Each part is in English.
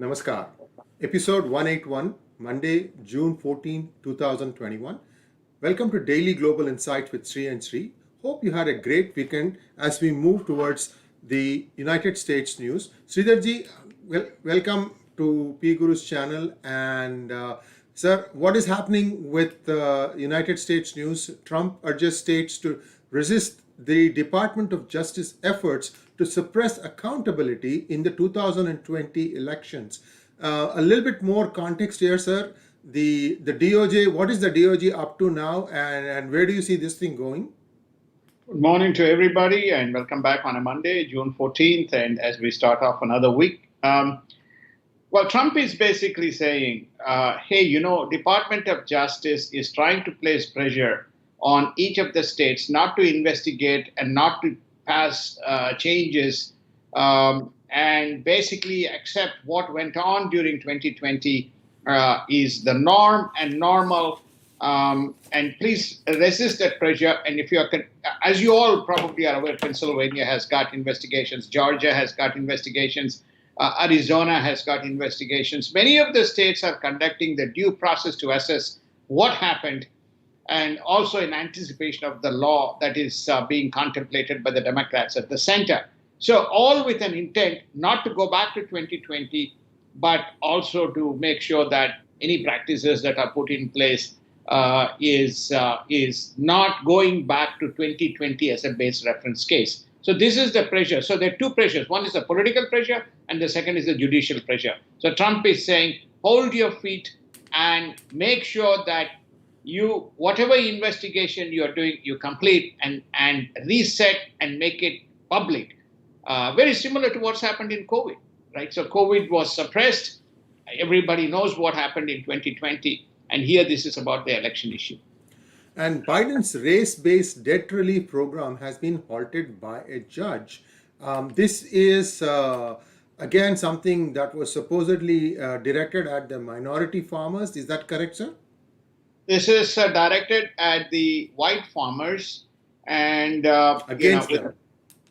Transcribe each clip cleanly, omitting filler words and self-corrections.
Namaskar. Episode 181, Monday, June 14, 2021. Welcome to Daily Global Insights with Sree and Sree. Hope you had a great weekend as we move towards the United States news. Sridharji, welcome to PGurus channel. And sir, what is happening with United States news? Trump urges states to resist the Department of Justice efforts to suppress accountability in the 2020 elections. A little bit more context here, sir. The DOJ, what is the DOJ up to now, and where do you see this thing going? Good morning to everybody, and welcome back on a Monday, June 14th, and as we start off another week. Well, Trump is basically saying, hey, Department of Justice is trying to place pressure on each of the states not to investigate and not to pass changes and basically accept what went on during 2020 is the norm and normal. And please resist that pressure. And if you are, as you all probably are aware, Pennsylvania has got investigations, Georgia has got investigations, Arizona has got investigations. Many of the states are conducting the due process to assess what happened, and also in anticipation of the law that is being contemplated by the Democrats at the center. So all with an intent not to go back to 2020, but also to make sure that any practices that are put in place is not going back to 2020 as a base reference case. So this is the pressure. So there are two pressures. One is the political pressure, and the second is the judicial pressure. So Trump is saying, hold your feet and make sure that you, whatever investigation you are doing, you complete and reset and make it public. Very similar to what's happened in COVID, right? So COVID was suppressed. Everybody knows what happened in 2020. And here this is about the election issue. And Biden's race-based debt relief program has been halted by a judge. This is, again, something that was supposedly directed at the minority farmers. Is that correct, sir? This is directed at the white farmers and against them.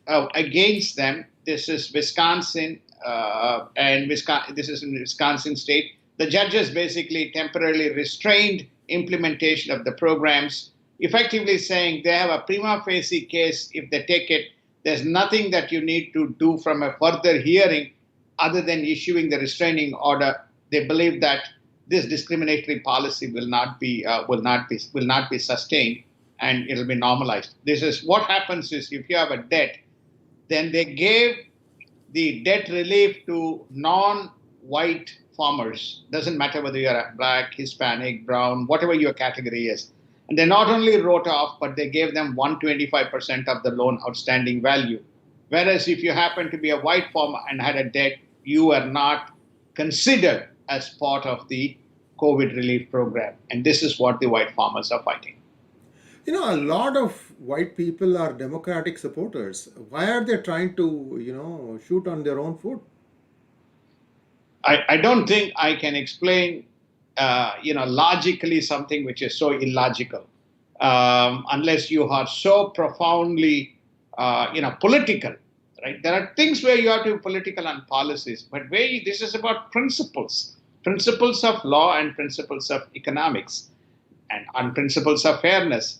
Against them. This is Wisconsin, and this is in Wisconsin state. The judges basically temporarily restrained implementation of the programs, effectively saying they have a prima facie case. If they take it, there's nothing that you need to do from a further hearing other than issuing the restraining order. They believe that this discriminatory policy will not be sustained, and it'll be normalized. This is what happens is if you have a debt, then they gave the debt relief to non-white farmers. Doesn't matter whether you're a black, Hispanic, brown, whatever your category is. And they not only wrote off, but they gave them 125% of the loan outstanding value. Whereas if you happen to be a white farmer and had a debt, you are not considered as part of the COVID relief program. And this is what the white farmers are fighting. A lot of white people are Democratic supporters. Why are they trying to, shoot on their own foot? I don't think I can explain, logically something which is so illogical, unless you are so profoundly, political, right? There are things where you have to be political on policies, but this is about principles of law and principles of economics and on principles of fairness.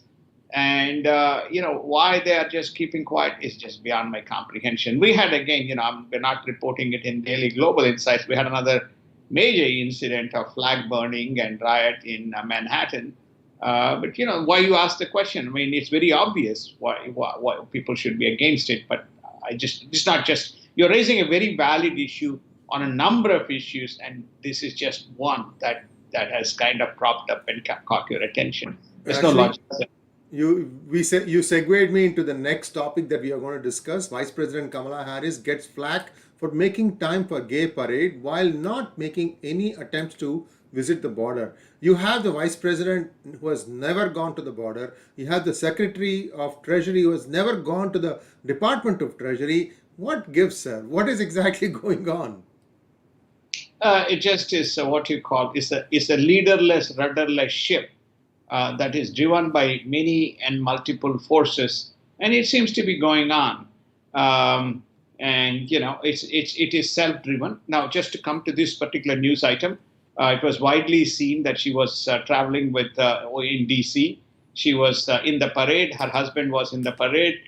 And, why they are just keeping quiet is just beyond my comprehension. We had, again, we're not reporting it in Daily Global Insights. We had another major incident of flag burning and riot in Manhattan. But, why you ask the question? I mean, it's very obvious why people should be against it. But it's not just, you're raising a very valid issue on a number of issues. And this is just one that has kind of propped up and caught your attention. There's no logic. You segued me into the next topic that we are going to discuss. Vice President Kamala Harris gets flack for making time for gay parade while not making any attempts to visit the border. You have the Vice President who has never gone to the border. You have the Secretary of Treasury who has never gone to the Department of Treasury. What gives, sir? What is exactly going on? It just is what you call, it's a leaderless, rudderless ship. That is driven by many and multiple forces, and it seems to be going on. and it is self-driven. Now, just to come to this particular news item, it was widely seen that she was traveling with in DC. She was in the parade. Her husband was in the parade,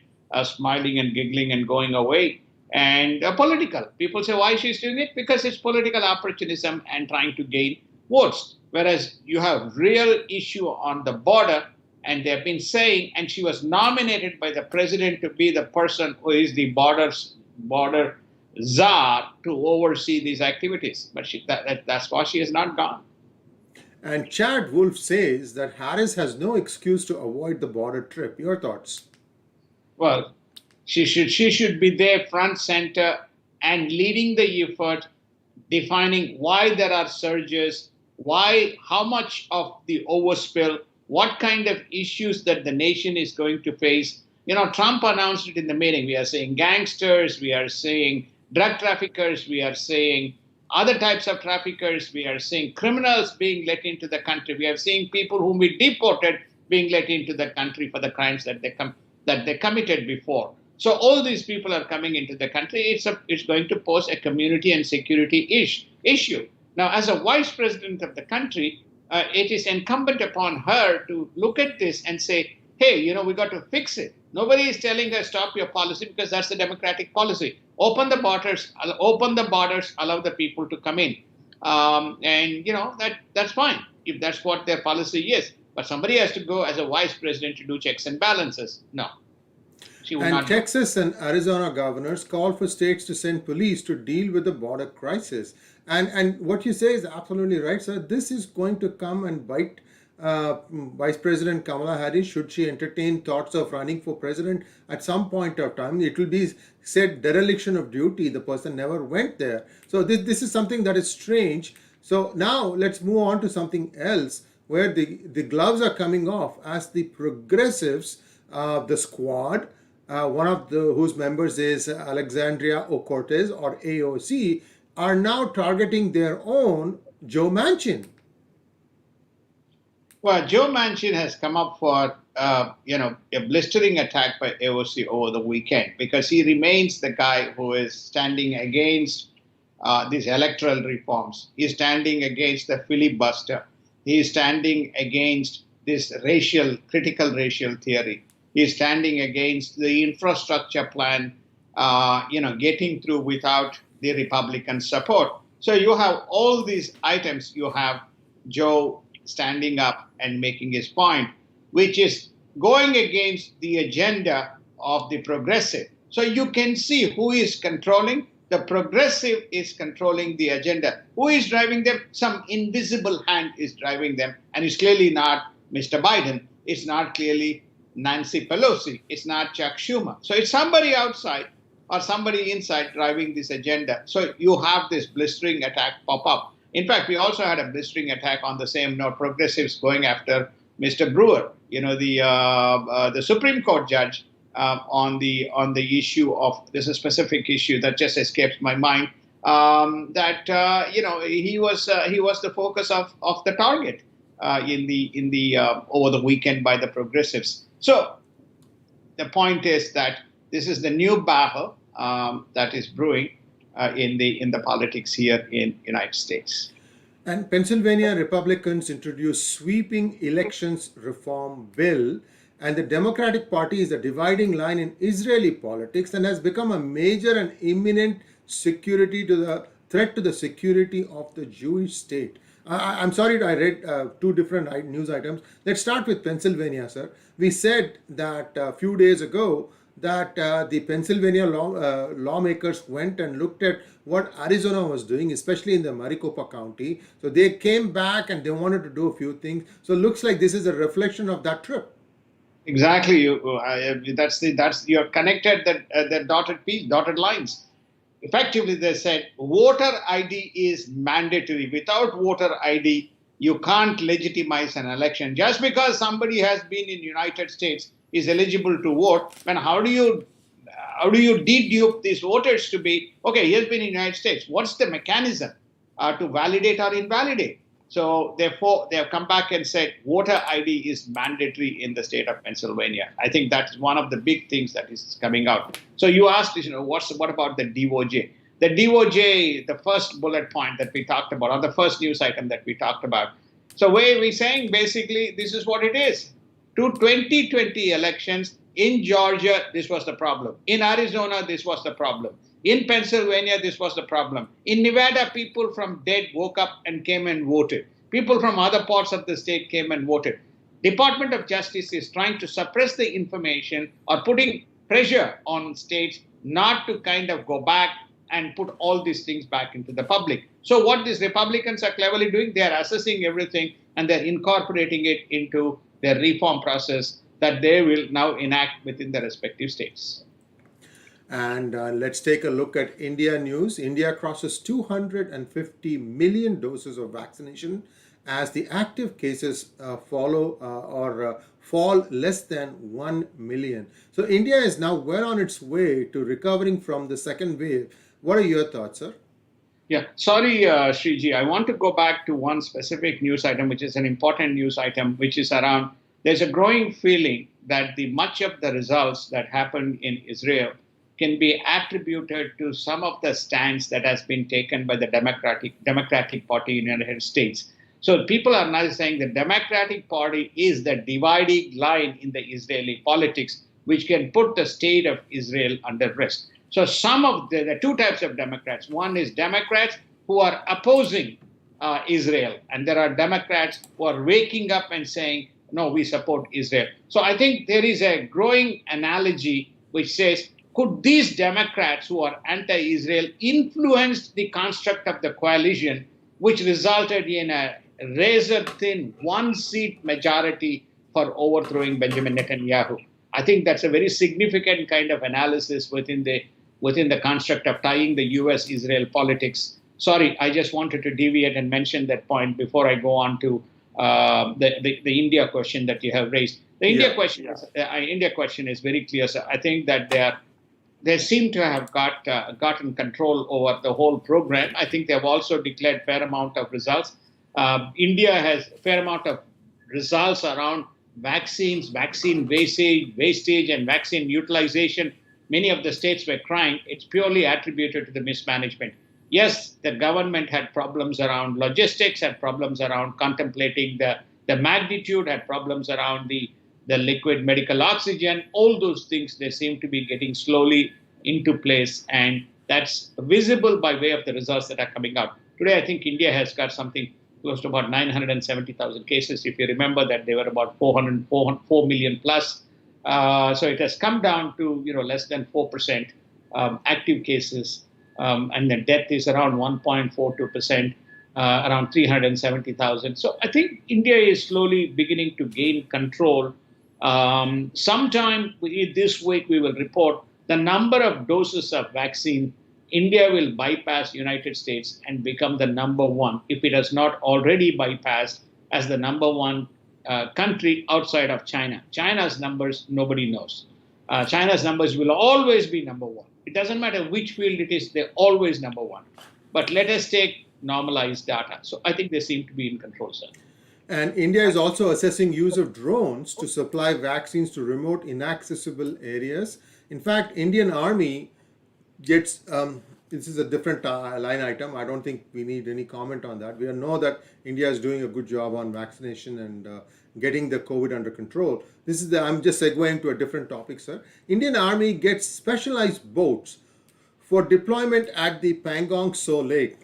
smiling and giggling and going away. And political people say why she's doing it, because it's political opportunism and trying to gain votes. Whereas you have real issue on the border, and they've been saying, and she was nominated by the president to be the person who is the border czar to oversee these activities. But that's why she has not gone. And Chad Wolf says that Harris has no excuse to avoid the border trip. Your thoughts? Well, she should be there front center and leading the effort, defining why there are surges, why, how much of the overspill, what kind of issues that the nation is going to face. Trump announced it in the meeting. We are saying gangsters, we are saying drug traffickers, we are saying other types of traffickers, we are seeing criminals being let into the country, we are seeing people whom we deported being let into the country for the crimes that they committed before. So all these people are coming into the country. It's going to pose a community and security issue. Now, as a vice president of the country, it is incumbent upon her to look at this and say, hey, we got to fix it. Nobody is telling her stop your policy, because that's the Democratic policy. Open the borders, allow the people to come in. And that's fine if that's what their policy is. But somebody has to go as a vice president to do checks and balances. No. And Texas and Arizona governors call for states to send police to deal with the border crisis. And what you say is absolutely right, sir. This is going to come and bite Vice President Kamala Harris, should she entertain thoughts of running for president at some point of time. It will be said dereliction of duty. The person never went there. So this is something that is strange. So now let's move on to something else, where the gloves are coming off as the progressives, the squad, one of whose members is Alexandria Ocasio-Cortez, or AOC, are now targeting their own Joe Manchin. Well, Joe Manchin has come up for a blistering attack by AOC over the weekend, because he remains the guy who is standing against these electoral reforms. He's standing against the filibuster. He's standing against this critical racial theory. He's standing against the infrastructure plan, getting through without the Republican support. So you have all these items. You have Joe standing up and making his point, which is going against the agenda of the progressive. So you can see who is controlling. The progressive is controlling the agenda. Who is driving them? Some invisible hand is driving them. And it's clearly not Mr. Biden. It's not clearly Nancy Pelosi. It's not Chuck Schumer. So it's somebody outside or somebody inside driving this agenda. So you have this blistering attack pop up. In fact, we also had a blistering attack on the same note, progressives going after Mr. Brewer, the Supreme Court judge, on the issue of, there's a specific issue that just escapes my mind, he was the focus of the target in the over the weekend by the progressives. So the point is that this is the new battle that is brewing in the politics here in United States. And Pennsylvania Republicans introduced sweeping elections reform bill, and the Democratic Party is a dividing line in Israeli politics and has become a major and imminent threat to the security of the Jewish state. I'm sorry, I read two different news items. Let's start with Pennsylvania, sir. We said that a few days ago that the Pennsylvania lawmakers went and looked at what Arizona was doing, especially in the Maricopa County. So they came back and they wanted to do a few things. So it looks like this is a reflection of that trip. Exactly. You're connected the dotted lines. Effectively, they said voter ID is mandatory. Without voter ID, you can't legitimize an election. Just because somebody has been in the United States is eligible to vote, then how do you dedupe these voters to be, okay, he has been in the United States. What's the mechanism to validate or invalidate? So therefore, they have come back and said voter ID is mandatory in the state of Pennsylvania. I think that's one of the big things that is coming out. So you asked, what about the DOJ? The DOJ, the first bullet point that we talked about, or the first news item that we talked about. So we're saying basically this is what it is. To 2020 elections in Georgia, this was the problem. In Arizona, this was the problem. In Pennsylvania, this was the problem. In Nevada, people from dead woke up and came and voted. People from other parts of the state came and voted. Department of Justice is trying to suppress the information or putting pressure on states not to kind of go back and put all these things back into the public. So what these Republicans are cleverly doing, they are assessing everything and they're incorporating it into their reform process that they will now enact within the respective states. And let's take a look at India news. India crosses 250 million doses of vaccination as the active cases fall less than 1 million. So India is now well on its way to recovering from the second wave. What are your thoughts, sir? Yeah, sorry, Sree, I want to go back to one specific news item, which is an important news item, which is around there's a growing feeling that the much of the results that happened in Israel can be attributed to some of the stands that has been taken by the Democratic Party in the United States. So people are now saying the Democratic Party is the dividing line in the Israeli politics, which can put the state of Israel under risk. So some of there are two types of Democrats. One is Democrats who are opposing Israel, and there are Democrats who are waking up and saying, no, we support Israel. So I think there is a growing analogy which says, could these Democrats who are anti-Israel influence the construct of the coalition, which resulted in a razor-thin one-seat majority for overthrowing Benjamin Netanyahu? I think that's a very significant kind of analysis within the construct of tying the U.S.-Israel politics. Sorry, I just wanted to deviate and mention that point before I go on to the India question that you have raised. The India question is very clear. So I think that they seem to have gotten control over the whole program. I think they have also declared fair amount of results. India has a fair amount of results around vaccines, vaccine wastage, and vaccine utilization. Many of the states were crying. It's purely attributed to the mismanagement. Yes, the government had problems around logistics, had problems around contemplating the magnitude, had problems around the liquid medical oxygen. All those things, they seem to be getting slowly into place, and that's visible by way of the results that are coming out. Today, I think India has got something close to about 970,000 cases. If you remember that they were about 4 million plus. So it has come down to less than 4% active cases, and the death is around 1.42%, around 370,000. So I think India is slowly beginning to gain control. Sometime this week we will report the number of doses of vaccine. India will bypass United States and become the number one, if it has not already bypassed, as the number one country outside of China. China's numbers, nobody knows. China's numbers will always be number one. It doesn't matter which field it is, they're always number one. But let us take normalized data. So I think they seem to be in control, sir. And India is also assessing use of drones to supply vaccines to remote, inaccessible areas. In fact, Indian Army gets, this is a different line item. I don't think we need any comment on that. We know that India is doing a good job on vaccination and getting the COVID under control. I'm just segueing to a different topic, sir. Indian Army gets specialized boats for deployment at the Pangong Tso Lake.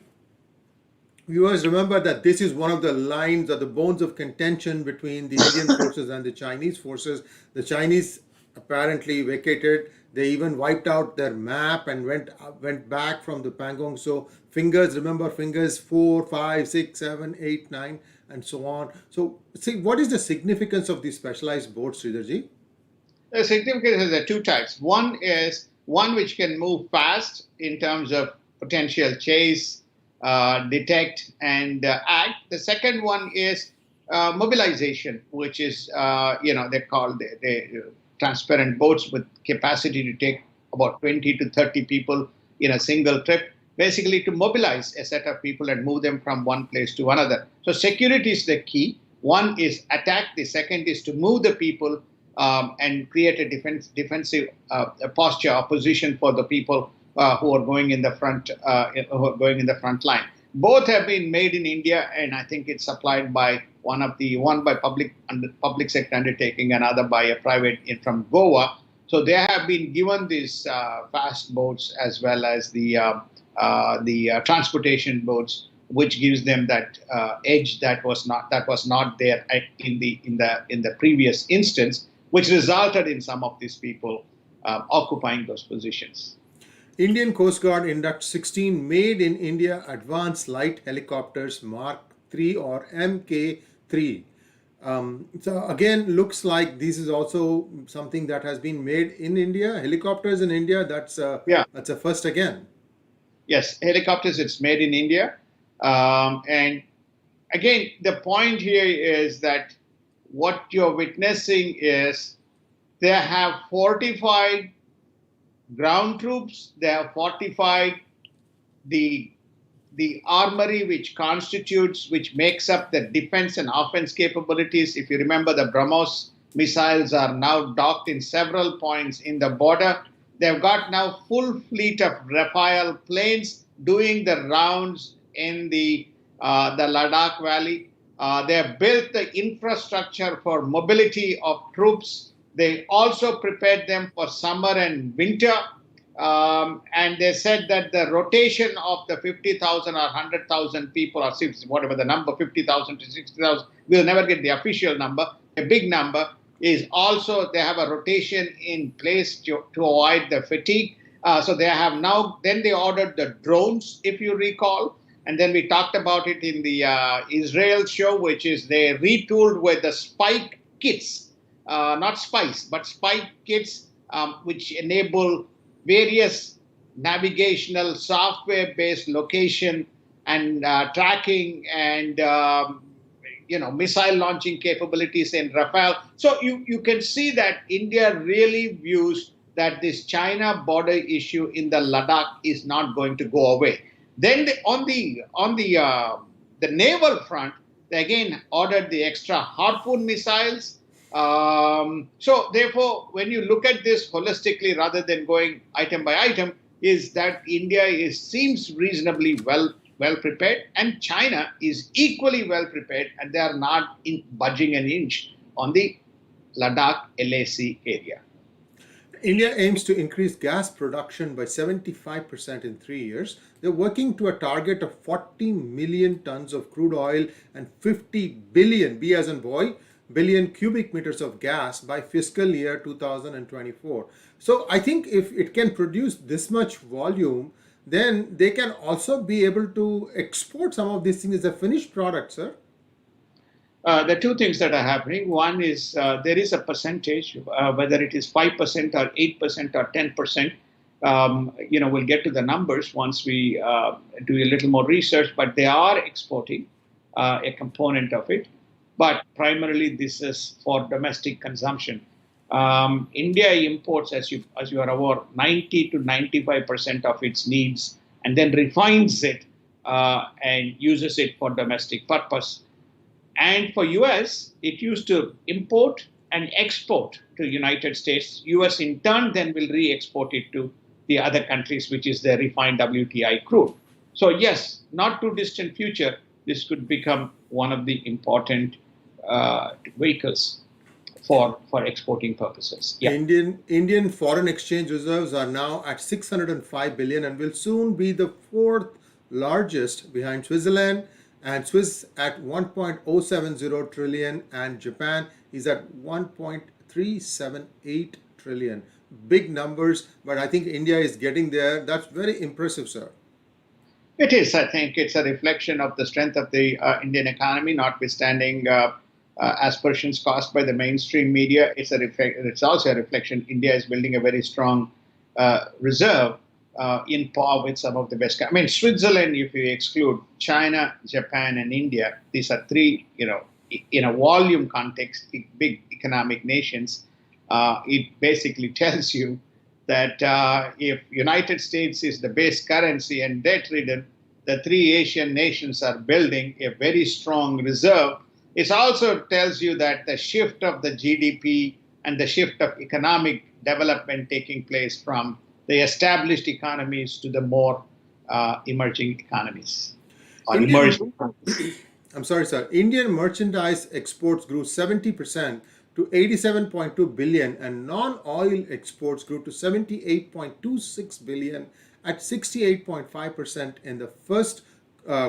Viewers, remember that this is one of the lines or the bones of contention between the Indian forces and the Chinese forces. The Chinese apparently vacated. They even wiped out their map and went back from the Pangong. So remember fingers 4, 5, 6, 7, 8, 9, and so on. So see, what is the significance of these specialized boats, Sridharji? The significance is there are two types. One is one which can move fast in terms of potential chase, detect, and act. The second one is mobilization, which is, they're called the transparent boats with capacity to take about 20 to 30 people in a single trip. basically to mobilize a set of people and move them from one place to another. So security is the key. One is attack. The second is to move the people and create a defensive posture or position for the people who are going in the front line. Both have been made in India, and I think it's supplied by one by public sector undertaking, and other by a private from Goa. So they have been given these fast boats as well as the transportation boats, which gives them that edge that was not there in the previous instance, which resulted in some of these people occupying those positions. Indian Coast Guard inducts 16 made in India advanced light helicopters Mark 3 or Mk3. So again, looks like this is also something that has been made in India. Helicopters in India, that's a first again. Yes, helicopters, it's made in India. And again, the point here is that what you're witnessing is they have fortified ground troops, they have fortified the armory which makes up the defense and offense capabilities. If you remember, the BrahMos missiles are now docked in several points in the border. They've got now full fleet of Rafale planes doing the rounds in the Ladakh Valley. They have built the infrastructure for mobility of troops. They also prepared them for summer and winter. And they said that the rotation of the 50,000 or 100,000 people, or whatever the number, 50,000 to 60,000, we'll never get the official number, a big number, is also they have a rotation in place to avoid the fatigue. So they have now, then they ordered the drones, if you recall. And then we talked about it in the Israel show, which is they retooled with the spike kits, not spice, but spike kits, which enable various navigational software-based location and tracking and missile launching capabilities in Rafale. So you can see that India really views that this China border issue in the Ladakh is not going to go away. Then on the naval front, they again ordered the extra Harpoon missiles. So therefore, when you look at this holistically rather than going item by item, is that India seems reasonably well prepared, and China is equally well prepared, and they are not budging an inch on the Ladakh LAC area. India aims to increase gas production by 75% in 3 years. They're working to a target of 40 million tons of crude oil and 50 billion, B as in boy, billion cubic meters of gas by fiscal year 2024. So I think if it can produce this much volume, then they can also be able to export some of these things as a finished product, sir. The two things that are happening. One is there is a percentage, whether it is 5% or 8% or 10%. We'll get to the numbers once we do a little more research, but they are exporting a component of it. But primarily, this is for domestic consumption. India imports, as you are aware, 90 to 95% of its needs, and then refines it and uses it for domestic purpose. And for US, it used to import and export to United States. US in turn then will re-export it to the other countries, which is the refined WTI crude. So yes, not too distant future, this could become one of the important vehicles for exporting purposes. Yeah. Indian foreign exchange reserves are now at 605 billion and will soon be the fourth largest behind Switzerland, and Swiss at 1.070 trillion, and Japan is at 1.378 trillion. Big numbers, but I think India is getting there. That's very impressive, sir. It is. I think it's a reflection of the strength of the Indian economy, notwithstanding aspersions caused by the mainstream media. It's also a reflection. India is building a very strong reserve in par with some of the best. I mean, Switzerland, if you exclude China, Japan, and India, these are three, in a volume context, big economic nations. It basically tells you that if United States is the base currency and debt ridden, the three Asian nations are building a very strong reserve. It also tells you that the shift of the GDP and the shift of economic development taking place from the established economies to the more emerging economies or Indian, emerging economies. I'm sorry, sir. Indian merchandise exports grew 70% to 87.2 billion, and non-oil exports grew to 78.26 billion at 68.5% in the first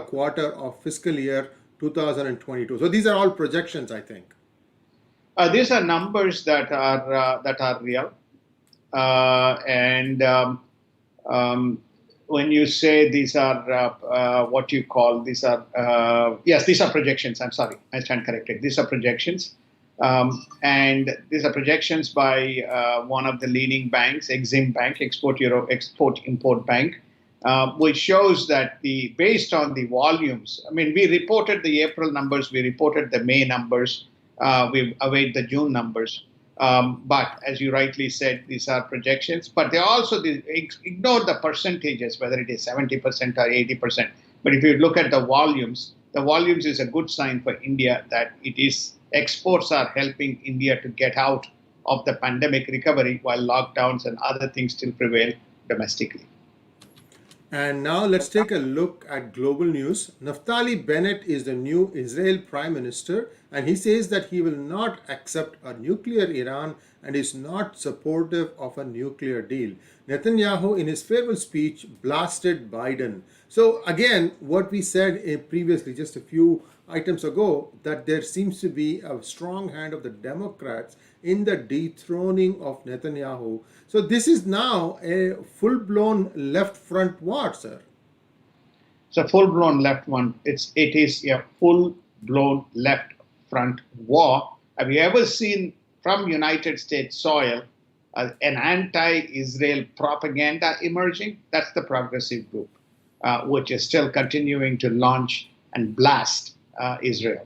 quarter of fiscal year 2022. So these are all projections, I think. These are numbers that are real, and when you say these are what you call these are yes, these are projections. I'm sorry, I stand corrected. These are projections, and these are projections by one of the leading banks, Exim Bank, Export Import Bank, which shows that based on the volumes. I mean, we reported the April numbers, we reported the May numbers, we await the June numbers. But as you rightly said, these are projections, but they also ignore the percentages, whether it is 70% or 80%. But if you look at the volumes is a good sign for India that exports are helping India to get out of the pandemic recovery while lockdowns and other things still prevail domestically. And now let's take a look at global news. Naftali Bennett is the new Israel Prime Minister, and he says that he will not accept a nuclear Iran and is not supportive of a nuclear deal. Netanyahu, in his farewell speech, blasted Biden. So, again, what we said previously, just a few items ago, that there seems to be a strong hand of the Democrats in the dethroning of Netanyahu. So this is now a full-blown left front war, sir. It's a full-blown left one. It is a full-blown left front war. Have you ever seen from United States soil an anti-Israel propaganda emerging? That's the progressive group, which is still continuing to launch and blast Israel.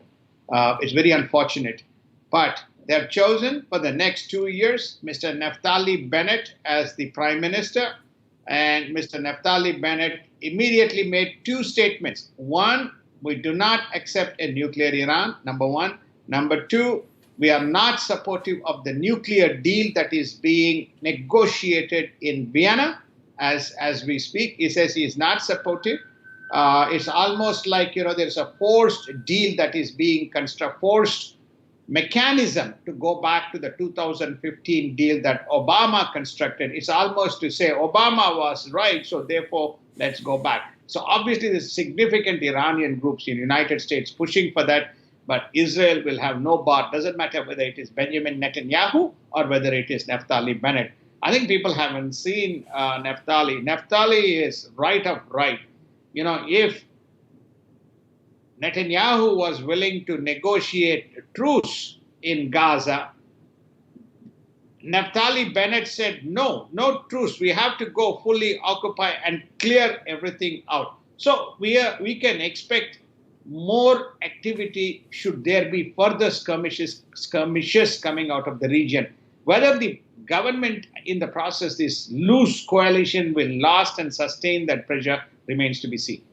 It's very unfortunate, but they have chosen for the next 2 years Mr. Naftali Bennett as the prime minister, and Mr. Naftali Bennett immediately made two statements. One, we do not accept a nuclear Iran, number one. Number two, we are not supportive of the nuclear deal that is being negotiated in Vienna as we speak. He says he is not supportive. It's almost like, there's a forced deal that is being constructed, forced mechanism to go back to the 2015 deal that Obama constructed. It's almost to say Obama was right, so therefore let's go back. So obviously there's significant Iranian groups in the United States pushing for that, but Israel will have no bar. Doesn't matter whether it is Benjamin Netanyahu or whether it is Naftali Bennett. I think people haven't seen Naftali. Naftali is right of right. If Netanyahu was willing to negotiate a truce in Gaza, Naftali Bennett said, no truce. We have to go fully occupy and clear everything out. So we can expect more activity should there be further skirmishes coming out of the region. Whether the government in the process, this loose coalition, will last and sustain that pressure remains to be seen.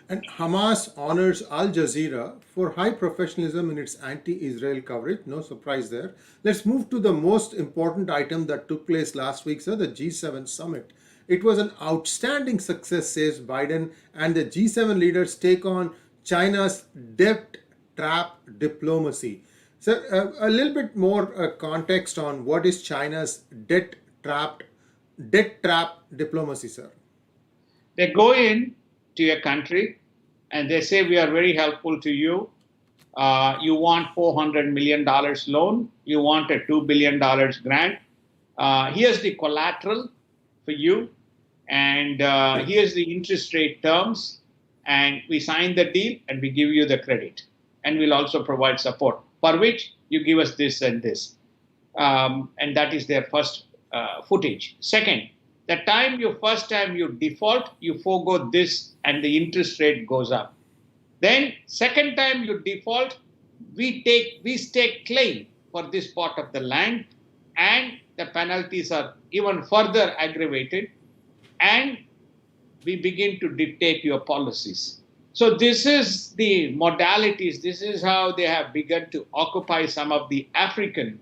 And Hamas honors Al Jazeera for high professionalism in its anti-Israel coverage. No surprise there. Let's move to the most important item that took place last week, sir, the G7 summit. It was an outstanding success, says Biden, and the G7 leaders take on China's debt trap diplomacy. Sir, a little bit more context on what is China's debt trap diplomacy, sir. They go in to a country and they say, we are very helpful to you. You want $400 million loan. You want a $2 billion grant. Here's the collateral for you. And here's the interest rate terms. And we sign the deal and we give you the credit. And we'll also provide support, for which you give us this and this. And that is their first footage. Second, first time you default, you forego this and the interest rate goes up. Then second time you default, we stake claim for this part of the land and the penalties are even further aggravated, and we begin to dictate your policies. So this is the modalities. This is how they have begun to occupy some of the African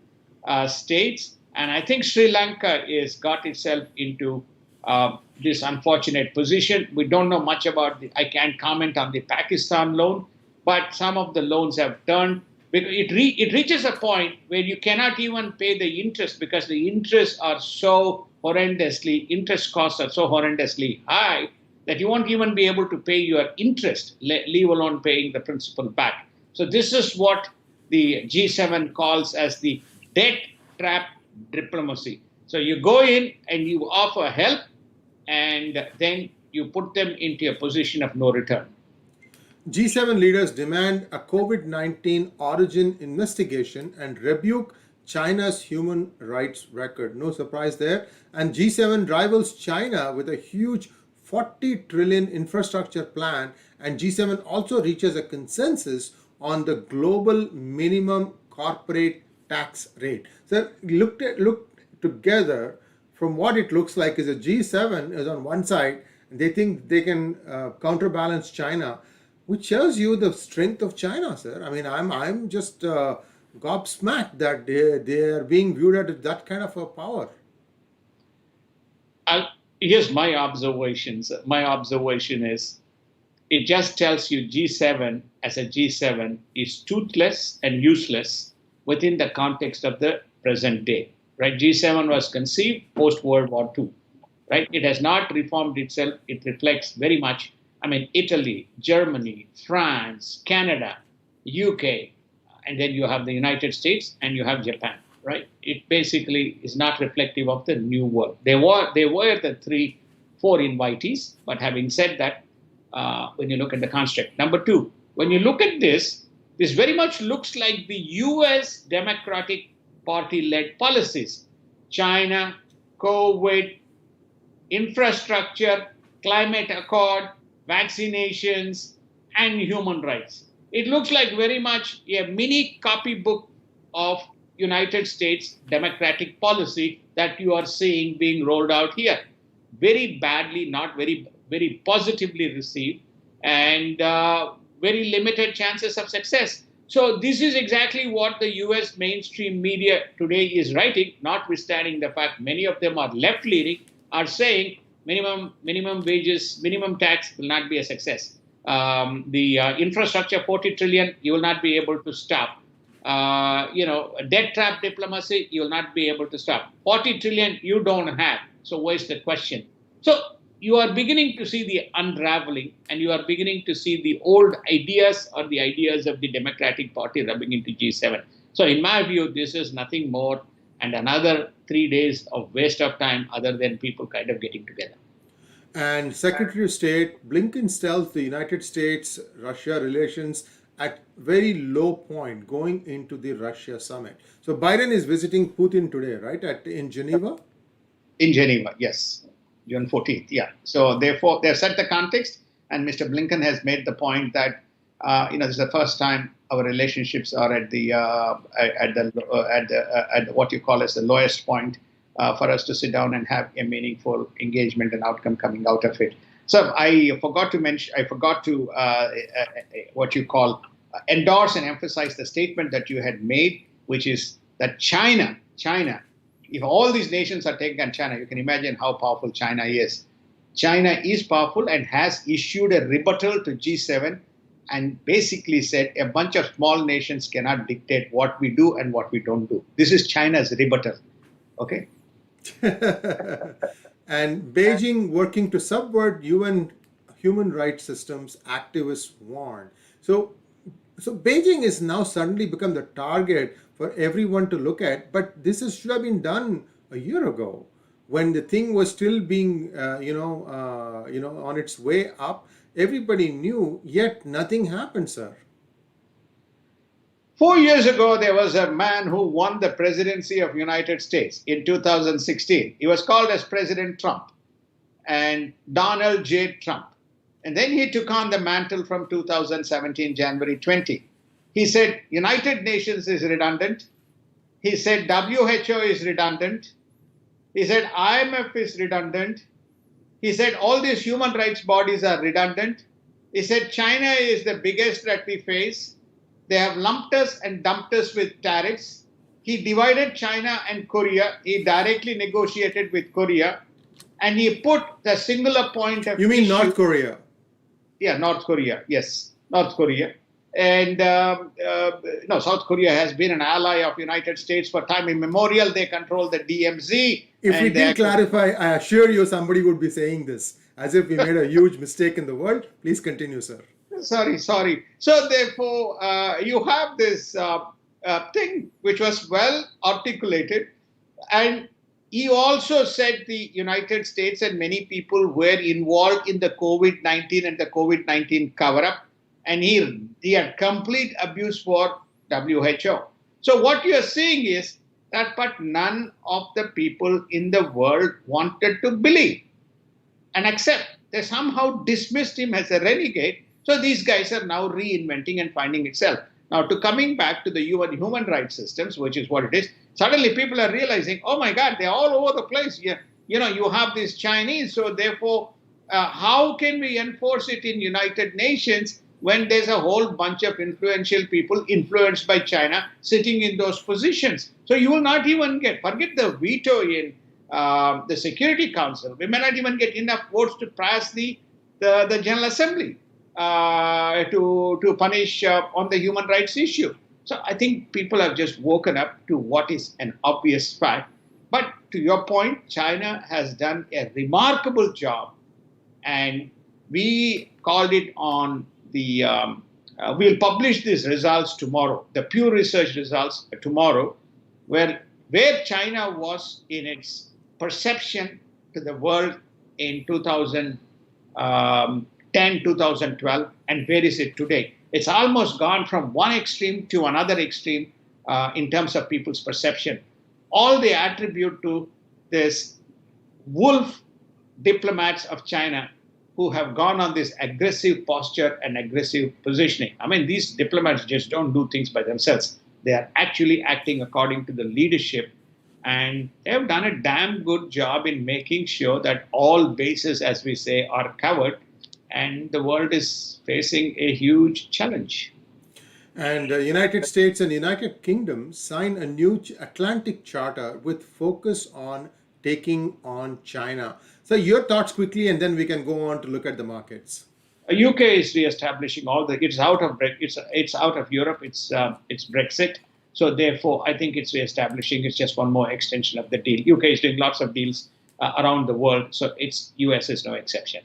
states, and I think Sri Lanka is got itself into this unfortunate position. We don't know much about the. I can't comment on the Pakistan loan, but some of the loans have turned. It reaches a point where you cannot even pay the interest because the interests are so horrendously, interest costs are so horrendously high that you won't even be able to pay your interest, leave alone paying the principal back. So this is what the G7 calls as the debt trap diplomacy. So you go in and you offer help, and then you put them into a position of no return. G7 leaders demand a COVID 19 origin investigation and rebuke China's human rights record. No surprise there. And G7 rivals China with a huge 40 trillion infrastructure plan, and G7 also reaches a consensus on the global minimum corporate tax rate. So look together. From what it looks like is a G7 is on one side, and they think they can counterbalance China, which shows you the strength of China, sir. I mean, I'm just gobsmacked that they are being viewed as that kind of a power. Here's my observations. My observation is it just tells you G7 as a G7 is toothless and useless within the context of the present day. Right? G7 was conceived post World War II. Right? It has not reformed itself. It reflects very much. I mean, Italy, Germany, France, Canada, UK, and then you have the United States and you have Japan. Right? It basically is not reflective of the new world. They were the 4 invitees. But having said that, when you look at the construct, number two, when you look at this very much looks like the U.S. Democratic Party-led policies: China, COVID, infrastructure, climate accord, vaccinations, and human rights. It looks like very much a mini copybook of United States democratic policy that you are seeing being rolled out here. Very badly, not very positively received, and very limited chances of success. So this is exactly what the US mainstream media today is writing, notwithstanding the fact many of them are left-leaning, are saying minimum wages, minimum tax will not be a success. The infrastructure, 40 trillion, you will not be able to stop. Debt trap diplomacy, you will not be able to stop. 40 trillion you don't have. So where's the question? So you are beginning to see the unraveling, and you are beginning to see the old ideas or the ideas of the Democratic Party rubbing into G7. So in my view, this is nothing more and another 3 days of waste of time other than people kind of getting together. And Secretary of State Blinken tells the United States-Russia relations at very low point going into the Russia summit. So Biden is visiting Putin today, right, in Geneva? In Geneva, yes. June 14th, yeah. So therefore, they've set the context, and Mr. Blinken has made the point that this is the first time our relationships are at what you call as the lowest point for us to sit down and have a meaningful engagement and outcome coming out of it. So I forgot to what you call endorse and emphasize the statement that you had made, which is that China. If all these nations are taking on China, you can imagine how powerful China is. China is powerful and has issued a rebuttal to G7 and basically said a bunch of small nations cannot dictate what we do and what we don't do. This is China's rebuttal. Okay? And Beijing working to subvert UN human rights systems, activists warn. So Beijing is now suddenly become the target for everyone to look at, but should have been done a year ago when the thing was still being, on its way up. Everybody knew, yet nothing happened, sir. 4 years ago, there was a man who won the presidency of United States in 2016. He was called as President Trump, and Donald J. Trump. And then he took on the mantle from 2017, January 20. He said, United Nations is redundant. He said WHO is redundant. He said IMF is redundant. He said all these human rights bodies are redundant. He said China is the biggest threat we face. They have lumped us and dumped us with tariffs. He divided China and Korea. He directly negotiated with Korea. And he put the singular point of You mean issue. North Korea? Yeah, North Korea. Yes, North Korea. And no, South Korea has been an ally of United States for time immemorial. They control the DMZ. If we and didn't clarify, I assure you somebody would be saying this as if we made a huge mistake in the world. Please continue, sir. Sorry. So therefore, you have this thing which was well articulated, and he also said the United States and many people were involved in the COVID-19 and the COVID-19 cover-up, and he had complete abuse for WHO. So what you are seeing is that, but none of the people in the world wanted to believe and accept. They somehow dismissed him as a renegade. So these guys are now reinventing and finding itself. Now, to coming back to the human rights systems, which is what it is, suddenly people are realizing, oh my God, they're all over the place. You have these Chinese, so therefore, how can we enforce it in United Nations when there's a whole bunch of influential people influenced by China sitting in those positions? So you will not even forget the veto in the Security Council. We may not even get enough votes to pass the General Assembly to punish on the human rights issue. So I think people have just woken up to what is an obvious fact. But to your point, China has done a remarkable job, and we called it on the. We'll publish these results tomorrow, the Pew Research results tomorrow, where China was in its perception to the world in 2010, 2012, and where is it today? It's almost gone from one extreme to another extreme in terms of people's perception. All they attribute to this wolf diplomats of China who have gone on this aggressive posture and aggressive positioning. I mean, these diplomats just don't do things by themselves. They are actually acting according to the leadership, and they have done a damn good job in making sure that all bases, as we say, are covered, and the world is facing a huge challenge. And United States and United Kingdom sign a new Atlantic Charter with focus on taking on China. So your thoughts quickly, and then we can go on to look at the markets. UK is re-establishing it's out of Europe. It's Brexit. So therefore, I think it's re-establishing. It's just one more extension of the deal. UK is doing lots of deals around the world, so US is no exception.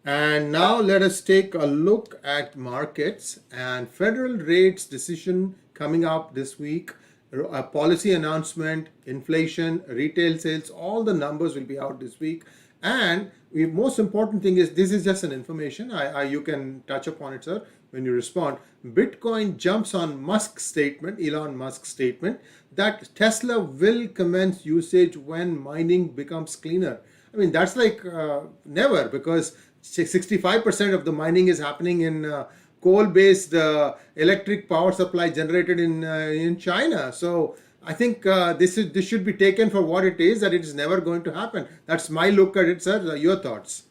And now let us take a look at markets and federal rates decision coming up this week. A policy announcement, inflation, retail sales, all the numbers will be out this week. And the most important thing is this is just an information. You can touch upon it, sir, when you respond. Bitcoin jumps on Elon Musk's statement that Tesla will commence usage when mining becomes cleaner. I mean, that's like never, because 65% of the mining is happening in coal-based electric power supply generated in China. So I think this should be taken for what it is, that it is never going to happen. That's my look at it, sir. Your thoughts?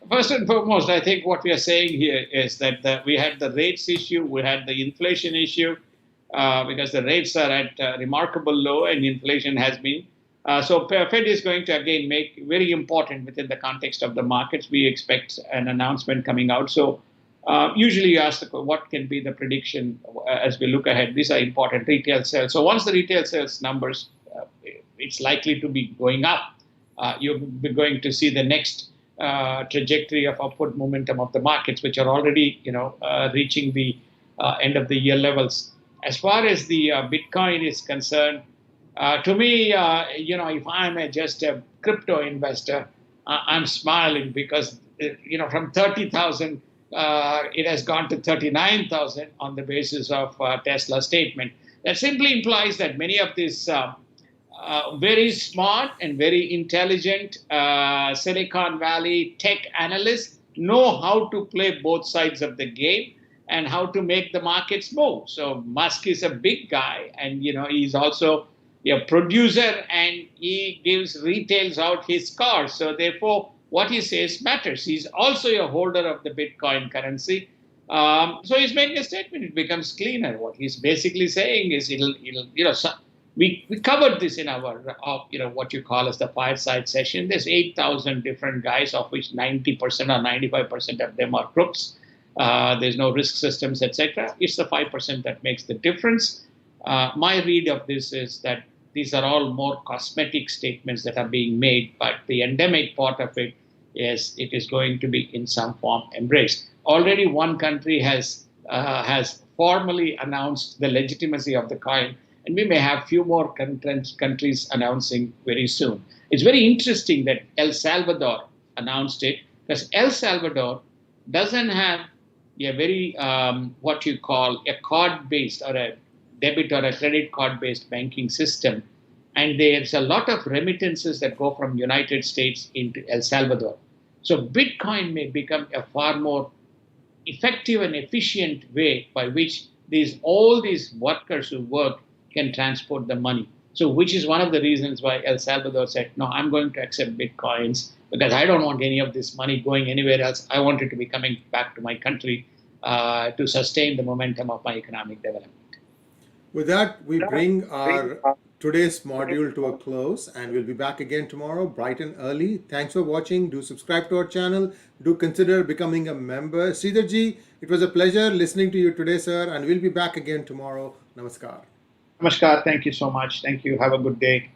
First and foremost, I think what we are saying here is that we had the rates issue, we had the inflation issue, because the rates are at remarkable low and inflation has been. So Fed is going to again make very important within the context of the markets. We expect an announcement coming out. So usually you ask what can be the prediction as we look ahead. These are important retail sales. So once the retail sales numbers, it's likely to be going up. You're going to see the next trajectory of upward momentum of the markets, which are already reaching the end of the year levels. As far as the Bitcoin is concerned, to me, if I'm just a crypto investor, I'm smiling because, from 30,000, it has gone to 39,000 on the basis of Tesla's statement. That simply implies that many of these very smart and very intelligent Silicon Valley tech analysts know how to play both sides of the game. and how to make the markets move. So Musk is a big guy, and he's also a producer, and he gives retails out his cars. So therefore, what he says matters. He's also a holder of the Bitcoin currency. So he's making a statement. It becomes cleaner. What he's basically saying is we covered this in our what you call as the fireside session. There's 8,000 different guys, of which 90% or 95% of them are crooks. There's no risk systems, etc. It's the 5% that makes the difference. My read of this is that these are all more cosmetic statements that are being made, but the endemic part of it is going to be in some form embraced. Already, one country has formally announced the legitimacy of the coin, and we may have few more countries announcing very soon. It's very interesting that El Salvador announced it, because El Salvador doesn't have a very what you call a card-based or a debit or a credit card-based banking system, and there's a lot of remittances that go from United States into El Salvador. So Bitcoin may become a far more effective and efficient way by which all these workers who work can transport the money. So which is one of the reasons why El Salvador said, no, I'm going to accept Bitcoins, because I don't want any of this money going anywhere else. I want it to be coming back to my country to sustain the momentum of my economic development. With that, we bring our today's module to a close, and we'll be back again tomorrow bright and early. Thanks for watching. Do subscribe to our channel. Do consider becoming a member. Sridharji, it was a pleasure listening to you today, sir, and we'll be back again tomorrow. Namaskar. Namaskar. Thank you so much. Thank you. Have a good day.